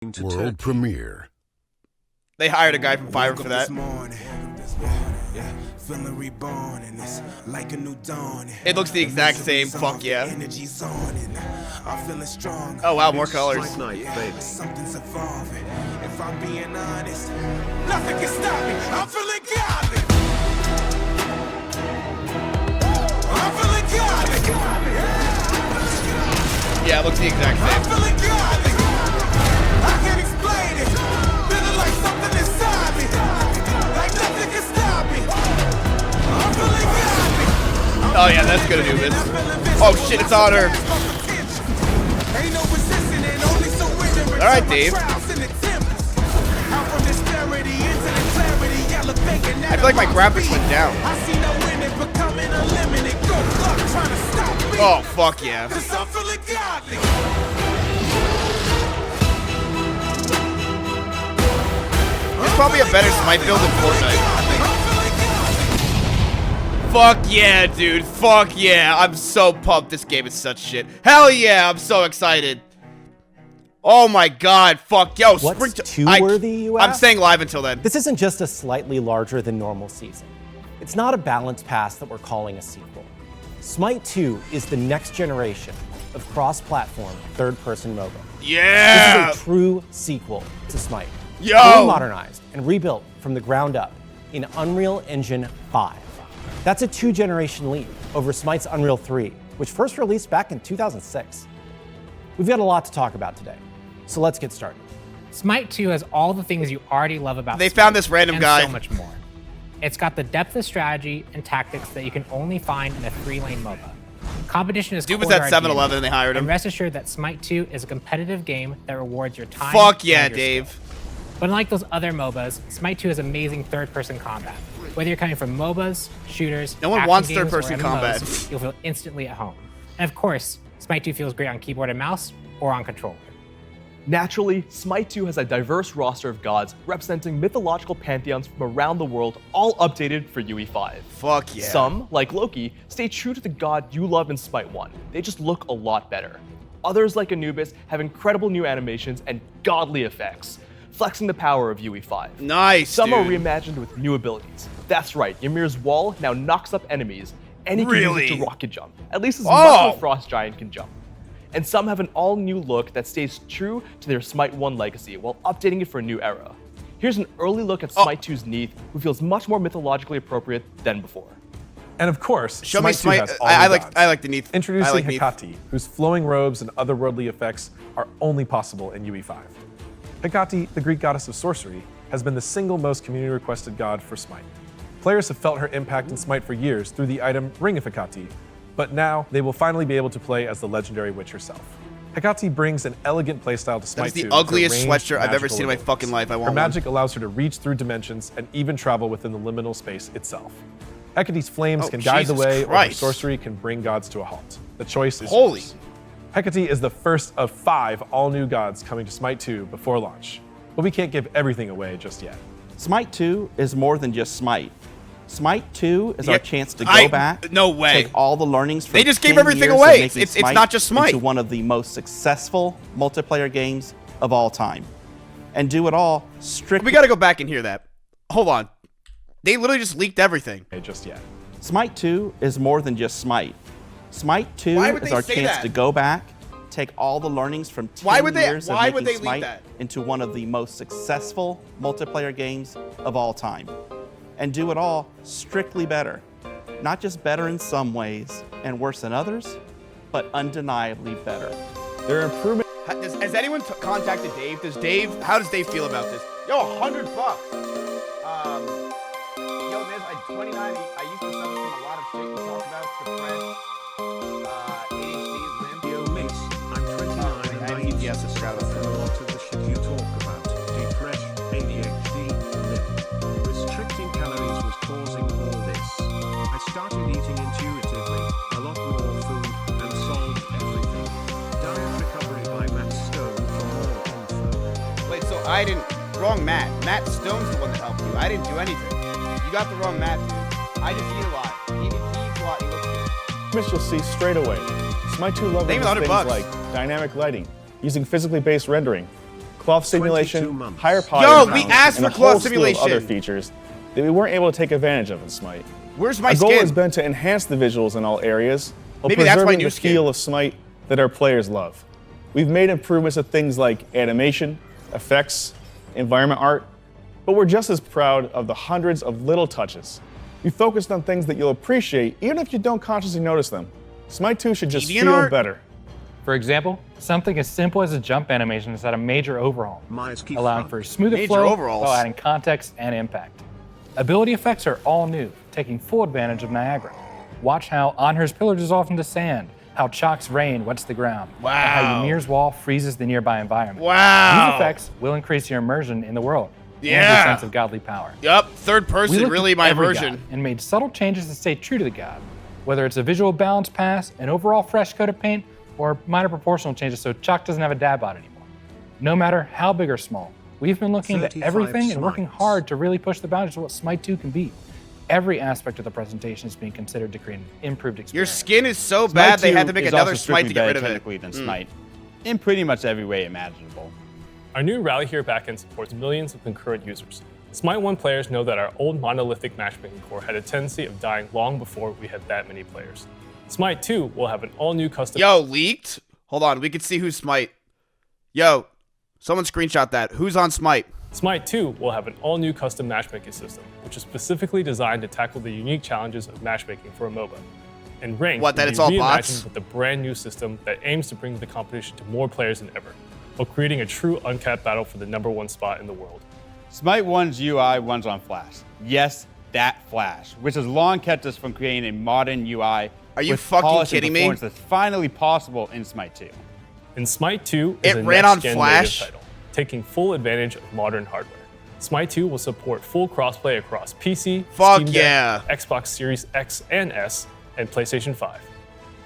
World premiere. They hired a guy from Fiverr for that. It looks the exact same. Fuck yeah. Oh wow, more colors. Something's evolving. If I'm being honest, nothing can stop me. I'm feeling godly. I'm feeling godly. Yeah, it looks the exact same. I'm feeling godly. I can't explain it. Feeling like something inside me. Like nothing can stop me. I'm feeling godly. Oh yeah, that's gonna do this. Oh shit, it's on her. All right, Dave. I feel like my graphics went down. Oh fuck yeah. It's probably a better Smite build than Fortnite. Fuck yeah, dude. Fuck yeah. I'm so pumped. This game is such shit. Hell yeah, I'm so excited. Oh my god, fuck. Yo, What's too-worthy, you ask? I'm staying live until then. This isn't just a slightly larger than normal season. It's not a balanced pass that we're calling a sequel. SMITE 2 is the next generation of cross-platform third-person MOBA. Yeah! This is a true sequel to SMITE. Yo! Fully modernized and rebuilt from the ground up in Unreal Engine 5. That's a 2-generation leap over SMITE's Unreal 3, which first released back in 2006. We've got a lot to talk about today, so let's get started. SMITE 2 has all the things you already love about They SMITE found this random and guy. so much more. It's got the depth of strategy and tactics that you can only find in a 3-lane MOBA. Competition is Dude core was to at our 7-Eleven DNA, and they hired him. And rest assured that SMITE 2 is a competitive game that rewards your time. Fuck yeah, and your Dave. skill. But unlike those other MOBAs, SMITE 2 has amazing third-person combat. Whether you're coming from MOBAs, shooters, No one action wants games, third-person or MMOs, combat. you'll feel instantly at home. And of course, SMITE 2 feels great on keyboard and mouse or on controller. Naturally, SMITE 2 has a diverse roster of gods representing mythological pantheons from around the world, all updated for UE5. Fuck yeah. Some, like Loki, stay true to the god you love in SMITE 1. They just look a lot better. Others, like Anubis, have incredible new animations and godly effects, flexing the power of UE5. Nice, Some dude. are reimagined with new abilities. That's right, Ymir's wall now knocks up enemies, and he can Really? use it to rocket jump, at least as Oh! much as a frost giant can jump. And some have an all-new look that stays true to their SMITE 1 legacy while updating it for a new era. Here's an early look at SMITE 2's Neith, who feels much more mythologically appropriate than before. And of course, Show me SMITE 2 Smite. has all I the like gods. the Neith. Introducing I like Neith. Hecate, whose flowing robes and otherworldly effects are only possible in UE5. Hecate, the Greek goddess of sorcery, has been the single most community-requested god for SMITE. Players have felt her impact in SMITE for years through the item Ring of Hecate, but now they will finally be able to play as the legendary witch herself. Hecate brings an elegant playstyle to SMITE 2. That is the with her ugliest ranged sweatshirt I've ever magical seen in my abilities. fucking life. I want Her one. magic allows her to reach through dimensions and even travel within the liminal space itself. Hecate's flames Oh, can guide the Jesus way, or her Christ. sorcery can bring gods to a halt. The choice is Holy. yours. Hecate is the first of 5 all-new gods coming to SMITE 2 before launch, but we can't give everything away just yet. SMITE 2 is more than just SMITE. SMITE 2 is Yeah, our chance to go back. No way. Take all the learnings from They just gave 10 everything years of away. making It's not just SMITE. into one of the most successful multiplayer games of all time, and do it all strictly. We gotta go back and hear that. Hold on. They literally just leaked everything. Just yet. SMITE 2 is more than just SMITE. SMITE 2 Why would is they our say chance that? to go back, take all the learnings from 10 Why would they- years why of would making they leak SMITE that? into one of the most successful multiplayer games of all time, and do it all strictly better. Not just better in some ways and worse in others, but undeniably better. There are improvements. Has anyone contacted Dave? How does Dave feel about this? Yo, $100. Yo, Miz, at 29, I used to suffer from a lot of shit you talk about, depression, ADHD, Yo, miss, I'm 29 and I used yes, to subscribe. suffer from a lot of the shit you talk about. Depression, ADHD, limp. Restricting calories was causing all this. I started eating intuitively, a lot more food, and solved everything. Diet Recovery by Matt Stone for more info. Wait, so I didn't. Wrong Matt. Matt Stone's the one that helped you. I didn't do anything. You got the wrong Matt, dude. I just eat a lot. He eats a lot. He looks good. You'll see straight away. SMITE 2 They leverages even $100 things bucks. like dynamic lighting, using physically based rendering, cloth 22 simulation, months. higher poly Yo, we counts, asked and for a cloth whole slew of other simulation. features that we weren't able to take advantage of in Smite. Where's my Our goal skin? has been to enhance the visuals in all areas while Maybe that's my preserving new the skin. feel of Smite that our players love. We've made improvements to things like animation, effects, environment art, but we're just as proud of the hundreds of little touches. We focused on things that you'll appreciate even if you don't consciously notice them. Smite 2 should just Deviant feel art? better. For example, something as simple as a jump animation has had a major overhaul, Mizkif allowing for smoother Major flow overhauls. while adding context and impact. Ability effects are all new, taking full advantage of Niagara. Watch how Anhur's pillar dissolves into sand, how Chalk's rain wets the ground, and how Wow. Ymir's wall freezes the nearby environment. Wow. These effects will increase your immersion in the world and Yeah. your sense of godly power. Yup, third We person, looked really at my every version. god and made subtle changes to stay true to the god, whether it's a visual balance pass, an overall fresh coat of paint, or minor proportional changes so Chalk doesn't have a dab bod anymore. No matter how big or small, we've been looking into 35 everything and working smites. hard to really push the boundaries of what Smite 2 can be. Every aspect of the presentation is being considered to create an improved Your experience. skin is so bad they had to make is another also Smite to strictly get better rid of it. technically than Smite, in pretty much every way imaginable. Our new Rally Here backend supports millions of concurrent users. Smite 1 players know that our old monolithic matchmaking core had a tendency of dying long before we had that many players. Smite 2 will have an all-new custom... Yo, leaked? Hold on, we can see who's Smite. Yo, someone screenshot that. Who's on Smite? Smite 2 will have an all-new custom matchmaking system, which is specifically designed to tackle the unique challenges of matchmaking for a MOBA. And Ranked What, that will it's be all reimagined bots? with a brand new system that aims to bring the competition to more players than ever, while creating a true uncapped battle for the #1 spot in the world. Smite 1's UI runs on Flash. Yes, that Flash, which has long kept us from creating a modern UI Are you with fucking polish and kidding me? performance that's finally possible in Smite 2. And Smite 2 is It a ran on next-gen Flash? native title, taking full advantage of modern hardware. Smite 2 will support full crossplay across PC, Fuck Steam Deck, yeah. Xbox Series X and S, and PlayStation 5.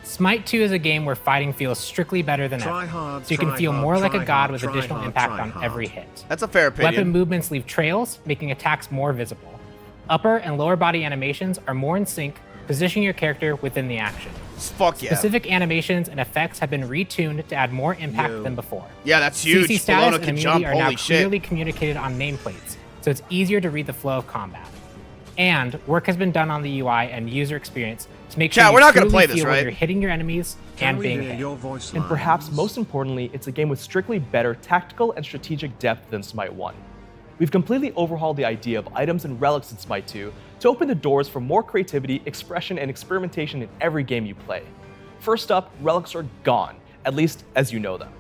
Smite 2 is a game where fighting feels strictly better than Try ever, hard, so you can try feel hard, more like try a god hard, with try additional hard, impact try on hard. every hit. That's a fair opinion. Weapon movements leave trails, making attacks more visible. Upper and lower body animations are more in sync, positioning your character within the action. Fuck yeah. Specific animations and effects have been retuned to add more impact than before. Yeah, that's huge. CC status Bologna and can immunity jump. are now Holy shit. clearly communicated on nameplates, so it's easier to read the flow of combat. And work has been done on the UI and user experience to make Chat, sure you we're not gonna truly play this, feel when right? you're hitting your enemies Can and we being hear hit. your voice And perhaps lines? most importantly, it's a game with strictly better tactical and strategic depth than Smite 1. We've completely overhauled the idea of items and relics in Smite 2 to open the doors for more creativity, expression, and experimentation in every game you play. First up, relics are gone, at least as you know them.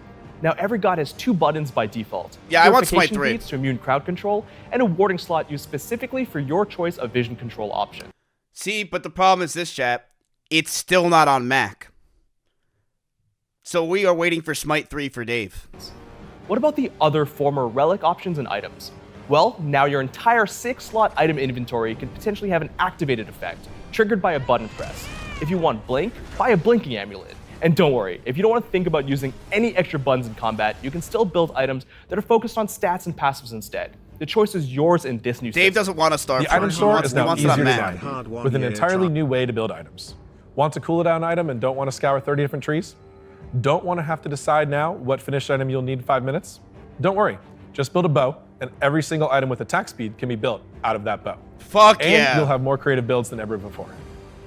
Now every god has 2 buttons by default. Yeah, I want Smite Purification 3. beads to immune crowd control, and a warding slot used specifically for your choice of vision control option. See, but the problem is this, chat. It's still not on Mac. So we are waiting for Smite 3 for Dave. What about the other former relic options and items? Well, now your entire 6-slot item inventory can potentially have an activated effect, triggered by a button press. If you want Blink, buy a blinking amulet. And don't worry, if you don't want to think about using any extra buttons in combat, you can still build items that are focused on stats and passives instead. The choice is yours in this new Dave system. doesn't want to start. The item store is now easier to Mac. navigate, with an entirely new way to build items. Want a cooldown item and don't want to scour 30 different trees? Don't want to have to decide now what finished item you'll need in 5 minutes? Don't worry, just build a bow, and every single item with attack speed can be built out of that bow. Fuck And yeah. you'll have more creative builds than ever before.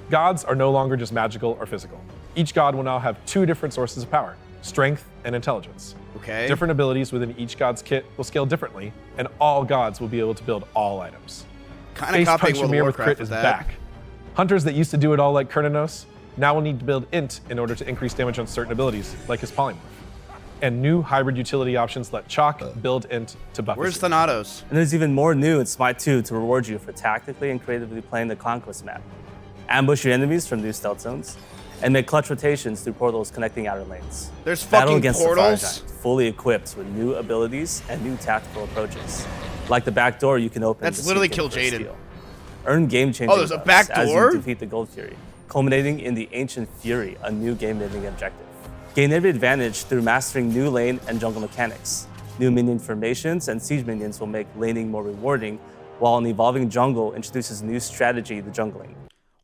Gods are no longer just magical or physical. Each god will now have 2 different sources of power, strength and intelligence. Okay. Different abilities within each god's kit will scale differently, and all gods will be able to build all items. Kind of Face copying Punch World of Ymir with Warcraft crit with is that. back. Hunters that used to do it all like Kurnanos now will need to build int in order to increase damage on certain abilities, like his polymorph. And new hybrid utility options let Chalk build int to buff. Where's his Thanatos? And there's even more new in Smite 2 to reward you for tactically and creatively playing the Conquest map. Ambush your enemies from new stealth zones, and make clutch rotations through portals connecting outer lanes. There's Battle fucking against portals? the Fire Giant, fully equipped with new abilities and new tactical approaches. Like the back door you can open That's to literally sneak Kill in for Jaden. steal. Earn game-changing Oh, there's a buffs back as door? you defeat the Gold Fury, culminating in the Ancient Fury, a new game-ending objective. Gain every advantage through mastering new lane and jungle mechanics. New minion formations and siege minions will make laning more rewarding, while an evolving jungle introduces new strategy to jungling.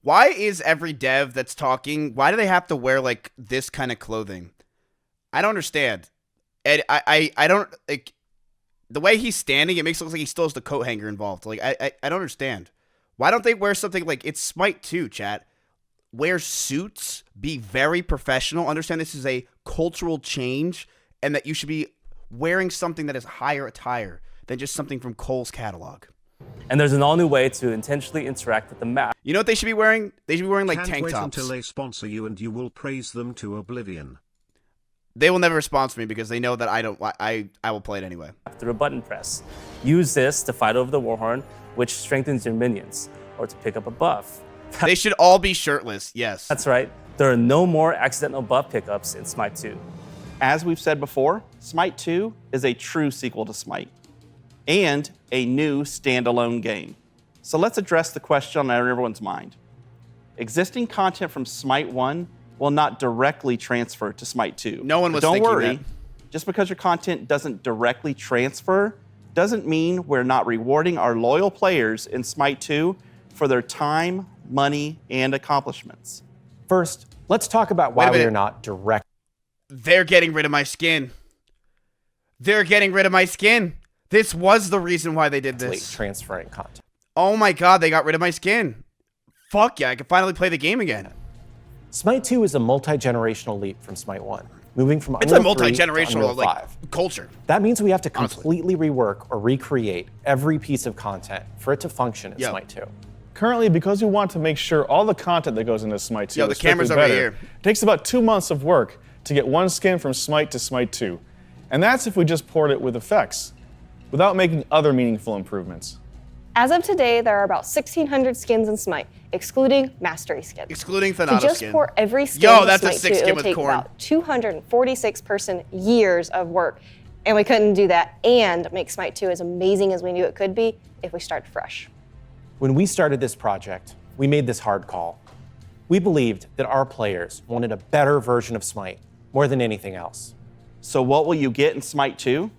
Why is every dev that's talking, why do they have to wear like this kind of clothing? I don't understand. And I don't like The way he's standing, it makes it look like he still has the coat hanger involved. Like, I don't understand. Why don't they wear something like, it's Smite 2, chat. Wear suits, be very professional, understand this is a cultural change, and that you should be wearing something that is higher attire than just something from Cole's catalog. And there's an all-new way to intentionally interact with the map. You know what they should be wearing? They should be wearing like Can't tank wait tops. until they sponsor you and you will praise them to oblivion. They will never sponsor me because they know that I will play it anyway. Through a button press. Use this to fight over the Warhorn, which strengthens your minions, or to pick up a buff. They should all be shirtless, yes. That's right. There are no more accidental buff pickups in Smite 2. As we've said before, Smite 2 is a true sequel to Smite and a new standalone game. So let's address the question on everyone's mind. Existing content from Smite 1 will not directly transfer to Smite 2. No one was Don't thinking worry, that. just because your content doesn't directly transfer doesn't mean we're not rewarding our loyal players in Smite 2 for their time, money, and accomplishments. First, let's talk about why we are not direct. They're getting rid of my skin. They're getting rid of my skin. This was the reason why they did this. Transferring content. Oh my god, they got rid of my skin. Fuck yeah, I can finally play the game again. Smite 2 is a multi-generational leap from Smite 1, moving from It's a Unreal 3 to multi-generational Unreal like 5. culture. That means we have to completely rework or recreate every piece of content for it to function in Smite 2. Currently, because we want to make sure all the content that goes into Smite 2 Yo, the is strictly camera's over better, here. it takes about 2 months of work to get one skin from Smite to Smite 2. And that's if we just port it with effects, without making other meaningful improvements. As of today, there are about 1,600 skins in Smite, excluding Mastery skins. Excluding To Thanatos just skin. port every skin Yo, to that's a Smite 2, sick skin it would with take corn. about 246 person years of work. And we couldn't do that and make Smite 2 as amazing as we knew it could be if we started fresh. When we started this project, we made this hard call. We believed that our players wanted a better version of Smite more than anything else. So what will you get in Smite 2?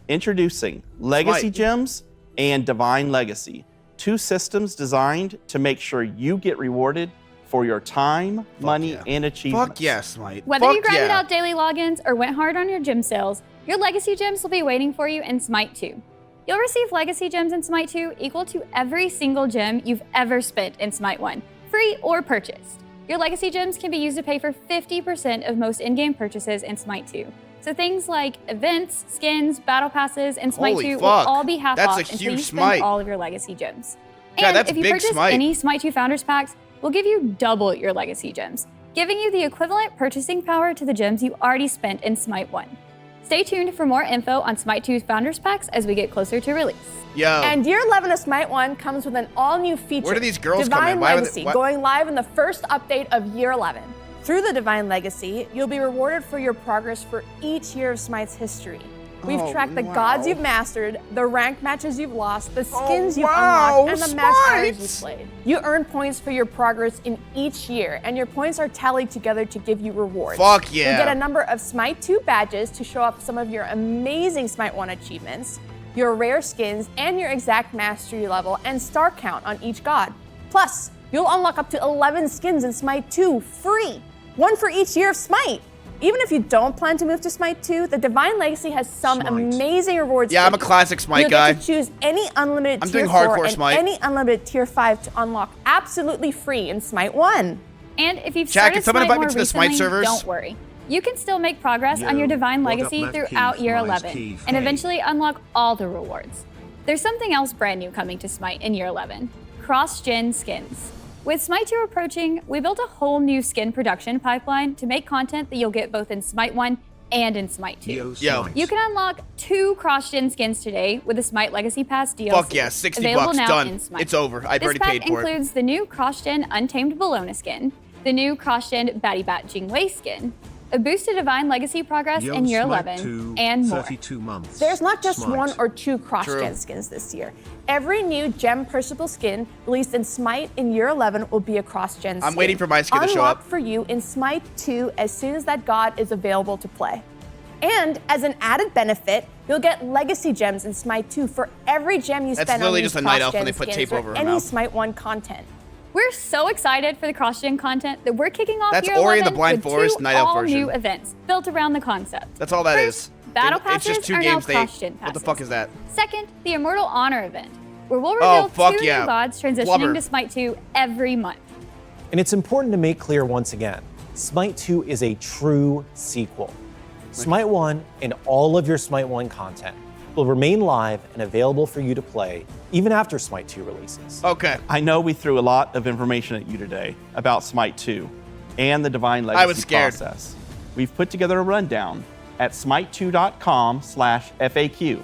Introducing Legacy Smite. Gems and Divine Legacy, 2 systems designed to make sure you get rewarded for your time, money, and achievements. Fuck yeah, Smite. Whether Fuck you grinded yeah. out daily logins or went hard on your gem sales, your Legacy Gems will be waiting for you in Smite 2. You'll receive Legacy Gems in Smite 2 equal to every single gem you've ever spent in Smite 1, free or purchased. Your Legacy Gems can be used to pay for 50% of most in-game purchases in Smite 2. So things like events, skins, battle passes, and Smite Holy 2 will fuck. all be half That's off a until huge you spend Smite. all of your Legacy Gems. God, And that's if you big purchase Smite. any Smite 2 Founders Packs, we'll give you double your Legacy Gems, giving you the equivalent purchasing power to the gems you already spent in Smite 1. Stay tuned for more info on Smite 2's Founders Packs as we get closer to release. Yo. And Year 11 of Smite 1 comes with an all-new feature. Where do these girls come Divine in? Why would they- Legacy, why- going live in the first update of Year 11. Through the Divine Legacy, you'll be rewarded for your progress for each year of Smite's history. We've Oh, tracked the wow. gods you've mastered, the ranked matches you've lost, the skins you've wow, unlocked, and the match hours Smite! you've played. You earn points for your progress in each year, and your points are tallied together to give you rewards. Fuck yeah. You get a number of Smite 2 badges to show off some of your amazing Smite 1 achievements, your rare skins, and your exact mastery level and star count on each god. Plus, you'll unlock up to 11 skins in Smite 2 free, one for each year of Smite. Even if you don't plan to move to Smite 2, the Divine Legacy has some amazing rewards. Yeah, for I'm a you. classic Smite You'll guy. get to choose any unlimited I'm tier doing 4 hardcore and Smite. any unlimited tier 5 to unlock absolutely free in Smite 1. And if you've Jack, started can someone Smite invite me more to the Smite recently, servers? don't worry. You can still make progress on Yo, your Divine what up, Legacy Mizkif, throughout Year 11, Mizkif, and hey. eventually unlock all the rewards. There's something else brand new coming to Smite in Year 11, cross-gen skins. With Smite 2 approaching, we built a whole new skin production pipeline to make content that you'll get both in Smite 1 and in Smite 2. Yo. You can unlock 2 cross-gen skins today with the Smite Legacy Pass DLC. Fuck yeah, 60 available bucks, now done. in Smite. It's over. I've This already pack paid for it. includes the new cross-gen Untamed Bologna skin, the new cross-gen Batty Bat Jingwei skin, a boost to Divine Legacy progress Yo, in Year Smite 11, 2, and more. 32 months. There's not just Smite. 1 or 2 cross-gen True. skins this year. Every new gem purchasable skin released in Smite in Year 11 will be a cross-gen skin. I'm waiting for my skin to show Unlocked up. for you in Smite 2 as soon as that god is available to play. And as an added benefit, you'll get Legacy Gems in Smite 2 for every gem you That's spend on literally these just a night elf when cross-gen they put skins tape or over her any mouth. Smite 1 content. We're so excited for the cross-gen content that we're kicking off That's Year Ori and 11 the Blind with Forest 2 Night Elf all version. new events built around the concept. That's all that First, is. Battle It's just passes 2 are now games. cost-gen What passes. the fuck is that? Second, the Immortal Honor event, where we'll Oh, reveal fuck 2 yeah. new gods transitioning Blubber. to Smite 2 every month. And it's important to make clear once again, Smite 2 is a true sequel. Smite 1 and all of your Smite 1 content will remain live and available for you to play even after Smite 2 releases. Okay. I know we threw a lot of information at you today about Smite 2 and the Divine Legacy I was scared. process. We've put together a rundown at smite2.com/FAQ. We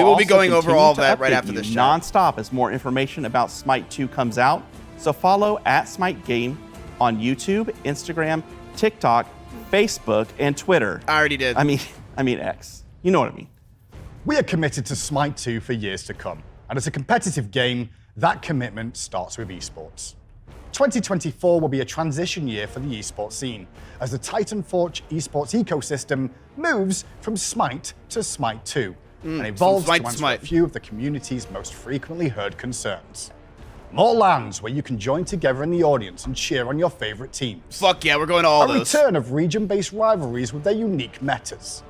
will be also going over continue all to that right update after you this show. nonstop as more information about Smite 2 comes out. So follow at Smite Game on YouTube, Instagram, TikTok, Facebook, and Twitter. I already did. I mean X. You know what I mean. We are committed to Smite 2 for years to come, and as a competitive game, that commitment starts with esports. 2024 will be a transition year for the esports scene, as the Titanforge esports ecosystem moves from Smite to Smite 2, and evolves Smite to answer Smite. a few of the community's most frequently heard concerns. More lands where you can join together in the audience and cheer on your favorite teams. Fuck yeah, we're going to all A those. return of region-based rivalries with their unique metas.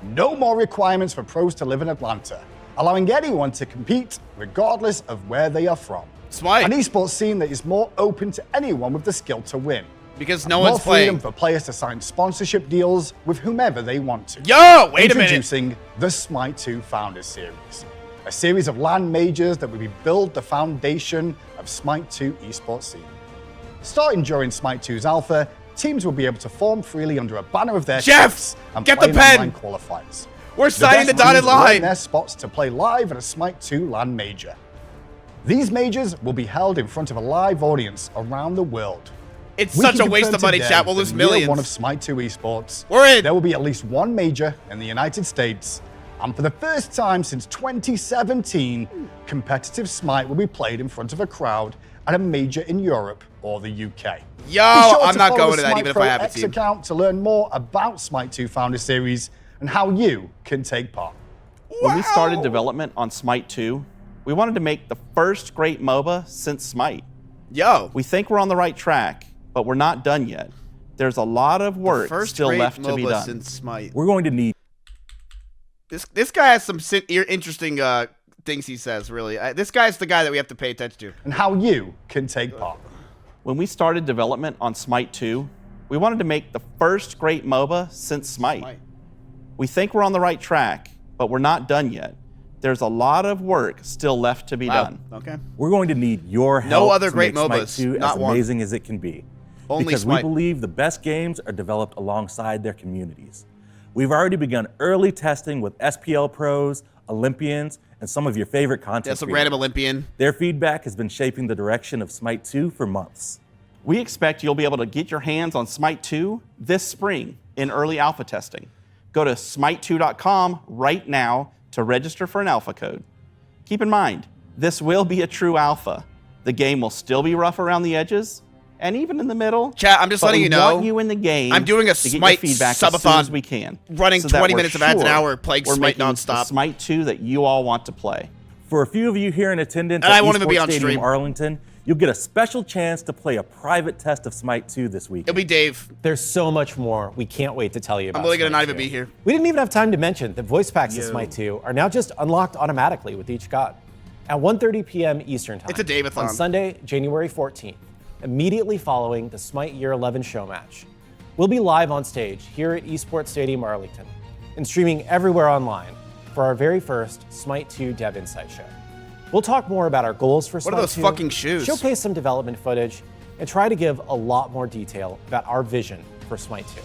No more requirements for pros to live in Atlanta, allowing anyone to compete regardless of where they are from. Smite. An esports scene that is more open to anyone with the skill to win. Because no more one's freedom playing. for players to sign sponsorship deals with whomever they want to. Yo, wait a minute. Introducing the Smite 2 Founders Series. A series of LAN majors that will build the foundation of Smite 2 esports scene. Starting during Smite 2's alpha, teams will be able to form freely under a banner of their Jeff, choice and get play the in pen. online qualifiers. We're signing the best dotted teams will earn line. their spots to play live at a Smite 2 LAN major. These majors will be held in front of a live audience around the world. It's We such can a waste confirm of money, today chat. We'll that lose in year millions. one of Smite 2 esports, We're in. there will be at least one major in the United States, and for the first time since 2017, competitive Smite will be played in front of a crowd at a major in Europe or the UK. Yo, Be sure I'm not follow going the to that Smite even if Pro I have a X team. account to learn more about Smite 2 Founder Series and how you can take part. When we started development on Smite 2, we wanted to make the first great MOBA since Smite. Yo. We think we're on the right track, but we're not done yet. There's a lot of work still left to be MOBA done. since Smite. We're going to need This guy has some interesting things he says, really. This guy's the guy that we have to pay attention to. And how you can take part. When we started development on Smite 2, we wanted to make the first great MOBA since Smite. We think we're on the right track, but we're not done yet. There's a lot of work still left to be done. Okay. We're going to need your help No other to great make MOBAs, Smite 2 not as one. amazing as it can be. Only because Smite. we believe the best games are developed alongside their communities. We've already begun early testing with SPL pros, Olympians, and some of your favorite content Yeah, some creators. random Olympian. Their feedback has been shaping the direction of Smite 2 for months. We expect you'll be able to get your hands on Smite 2 this spring in early alpha testing. Go to smite2.com right now to register for an alpha code. Keep in mind, this will be a true alpha. The game will still be rough around the edges and even in the middle. Chat, I'm just but letting we you know. want you in the game. I'm doing a to get your Smite feedback as soon subathon, as we can, running so that 20 we're minutes of ads an sure hour, playing we're Smite making the nonstop. Smite 2 that you all want to play. For a few of you here in attendance And at I won't even be Esports on Stadium stream. Arlington, you'll get a special chance to play a private test of Smite 2 this week. It'll be Dave. There's so much more we can't wait to tell you about. I'm really gonna Smite not even 2. be here. We didn't even have time to mention that voice packs of Yo. Smite 2 are now just unlocked automatically with each god. At 1:30 p.m. Eastern Time. It's a Dave-a-thon. On Sunday, January 14th, immediately following the Smite Year 11 show match. We'll be live on stage here at Esports Stadium Arlington and streaming everywhere online for our very first Smite 2 Dev Insight show. We'll talk more about our goals for What Smite are those 2, fucking shoes? showcase some development footage, and try to give a lot more detail about our vision for Smite 2.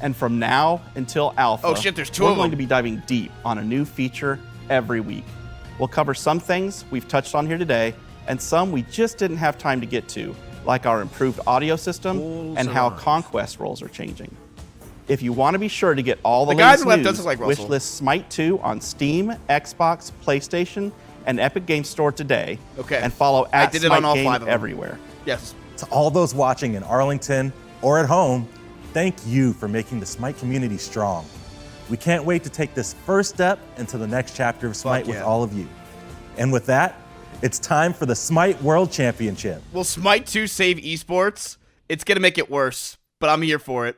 And from now until alpha, Oh shit, there's two we're of going them. to be diving deep on a new feature every week. We'll cover some things we've touched on here today and some we just didn't have time to get to, like our improved audio system and how conquest roles are changing. If you want to be sure to get all the The guy on latest the left news, does look like Russell. wishlist Smite 2 on Steam, Xbox, PlayStation, and Epic Games Store today. Okay. And follow I at did it Smite on all Game 5 of them. everywhere. Yes. To all those watching in Arlington or at home, thank you for making the Smite community strong. We can't wait to take this first step into the next chapter of Smite with yeah. all of you. And with that, it's time for the Smite World Championship. Will Smite 2 save esports? It's gonna make it worse, but I'm here for it.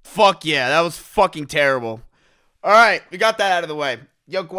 Fuck yeah, that was fucking terrible. All right, we got that out of the way. Yo,